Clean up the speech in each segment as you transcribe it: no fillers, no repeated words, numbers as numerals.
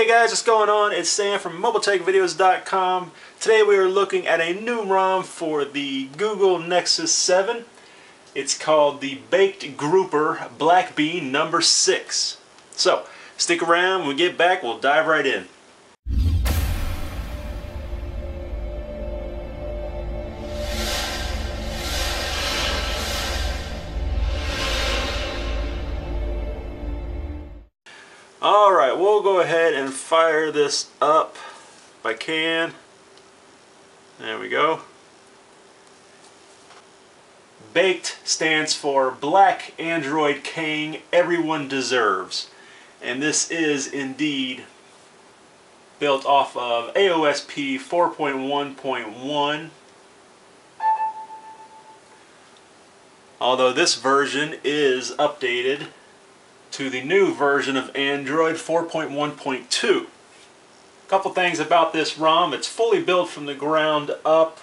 Hey guys, what's going on? It's Sam from MobileTechVideos.com. Today we are looking at a new ROM for the Google Nexus 7. It's called the Baked Grouper Blackbean No. 6. So, stick around. When we get back, we'll dive right in. Alright, we'll go ahead and fire this up if I can. There we go. Baked stands for Black Android King Everyone Deserves. And this is indeed built off of AOSP 4.1.1. Although this version is updated to the new version of Android 4.1.2. A couple things about this ROM: it's fully built from the ground up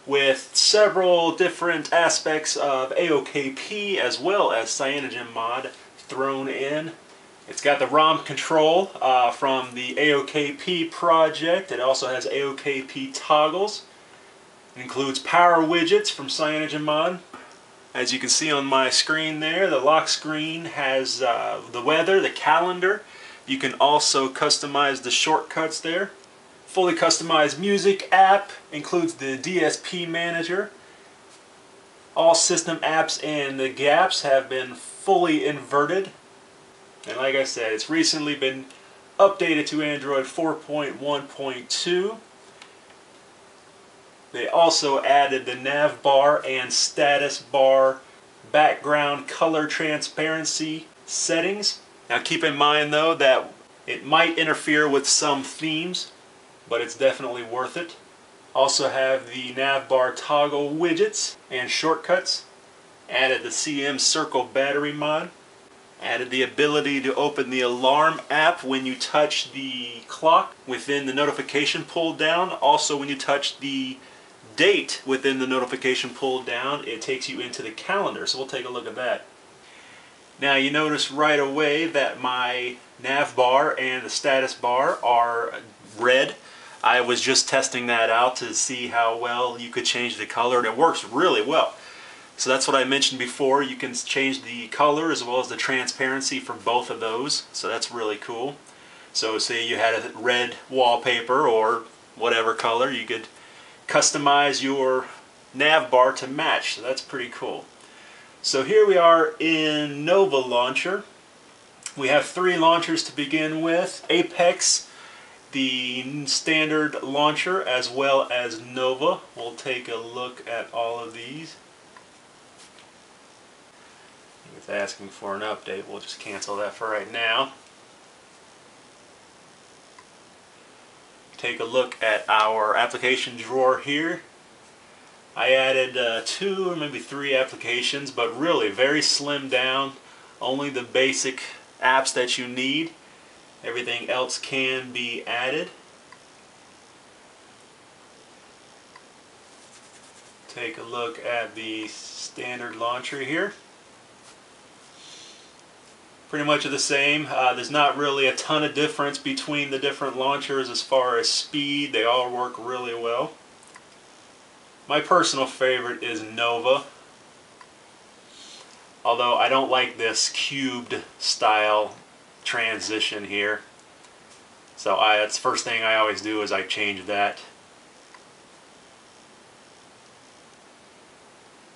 with several different aspects of AOKP as well as CyanogenMod thrown in. It's got the ROM control from the AOKP project. It also has AOKP toggles. It includes power widgets from CyanogenMod. As you can see on my screen there, the lock screen has the weather, the calendar. You can also customize the shortcuts there. Fully customized music app, includes the DSP manager. All system apps and the gaps have been fully inverted. And like I said, it's recently been updated to Android 4.1.2. They also added the nav bar and status bar background color transparency settings. Now keep in mind though that it might interfere with some themes, but it's definitely worth it. Also have the nav bar toggle widgets and shortcuts. Added the CM Circle battery mod. Added the ability to open the alarm app when you touch the clock within the notification pull down. Also when you touch the date within the notification pull down, it takes you into the calendar. So we'll take a look at that. Now you notice right away that my nav bar and the status bar are red. I was just testing that out to see how well you could change the color, and it works really well. So that's what I mentioned before. You can change the color as well as the transparency for both of those. So that's really cool. So say you had a red wallpaper or whatever color, you could customize your nav bar to match. So that's pretty cool. So here we are in Nova Launcher. We have three launchers to begin with: Apex, the standard launcher, as well as Nova. We'll take a look at all of these. It's asking for an update. We'll just cancel that for right now. Take a look at our application drawer here. I added 2 or maybe 3 applications, but really very slimmed down. Only the basic apps that you need. Everything else can be added. Take a look at the standard launcher here. Pretty much the same. There's not really a ton of difference between the different launchers as far as speed. They all work really well. My personal favorite is Nova. Although I don't like this cubed style transition here. So that's the first thing I always do, is I change that.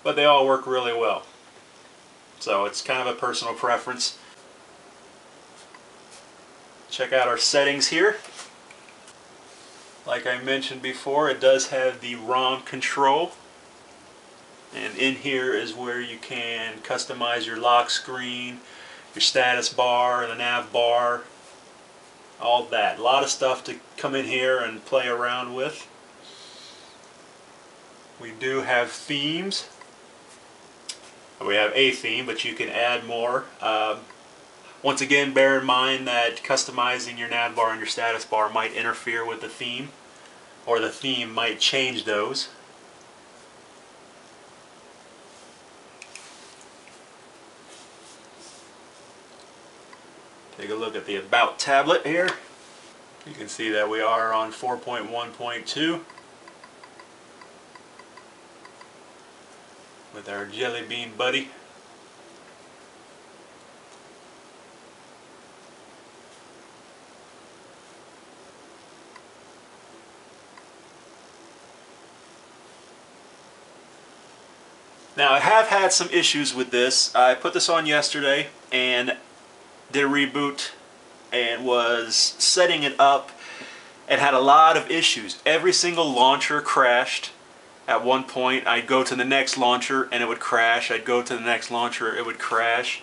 But they all work really well. So it's kind of a personal preference. Check out our settings here. Like I mentioned before, it does have the ROM control. And in here is where you can customize your lock screen, your status bar, the nav bar, all that. A lot of stuff to come in here and play around with. We do have themes. We have a theme, but you can add more. Once again, bear in mind that customizing your nav bar and your status bar might interfere with the theme, or the theme might change those. Take a look at the About tablet here. You can see that we are on 4.1.2 with our Jelly Bean buddy. Now, I have had some issues with this. I put this on yesterday and did a reboot and was setting it up and had a lot of issues. Every single launcher crashed. At one point, I'd go to the next launcher and it would crash. I'd go to the next launcher, it would crash.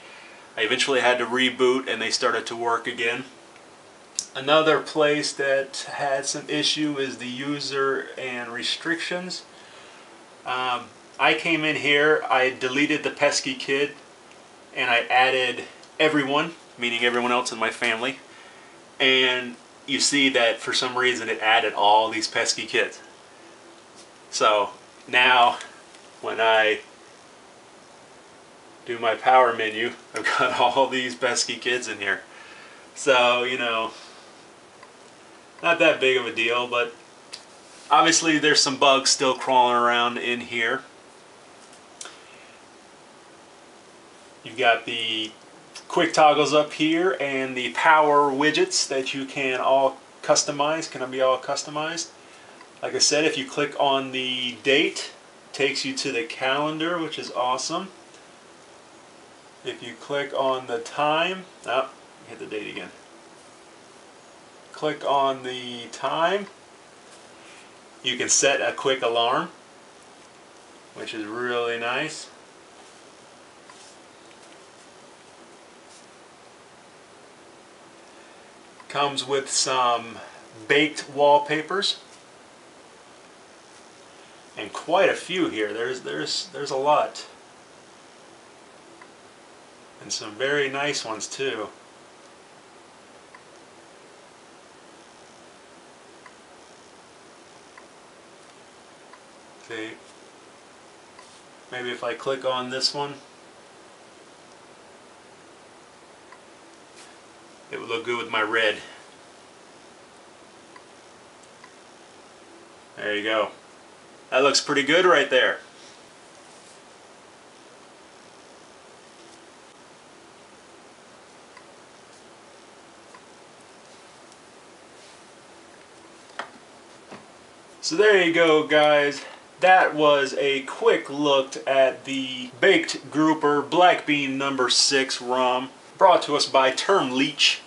I eventually had to reboot and they started to work again. Another place that had some issue is the user and restrictions. I came in here, I deleted the pesky kid, and I added everyone, meaning everyone else in my family. And you see that for some reason it added all these pesky kids. So now when I do my power menu, I've got all these pesky kids in here. So, you know, not that big of a deal, but obviously there's some bugs still crawling around in here. You've got the quick toggles up here and the power widgets that you can all customize, can be all customized. Like I said, if you click on the date, it takes you to the calendar, which is awesome. If you click on the time, hit the date again. Click on the time, you can set a quick alarm, which is really nice. Comes with some baked wallpapers, and quite a few here. There's a lot, and some very nice ones too. Okay, maybe if I click on this one, it would look good with my red. There you go. That looks pretty good right there. So there you go, guys. That was a quick look at the Baked Grouper Blackbean No. 6 ROM, brought to us by Term Leech,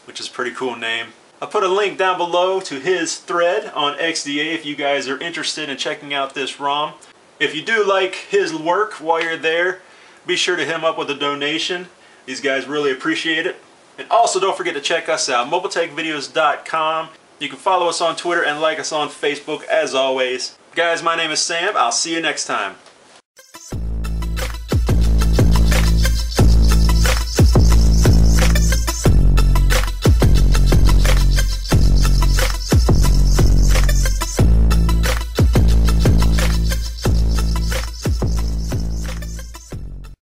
which is a pretty cool name. I'll put a link down below to his thread on XDA if you guys are interested in checking out this ROM. If you do like his work while you're there, be sure to hit him up with a donation. These guys really appreciate it. And also don't forget to check us out, mobiletechvideos.com. You can follow us on Twitter and like us on Facebook as always. Guys, my name is Sam. I'll see you next time.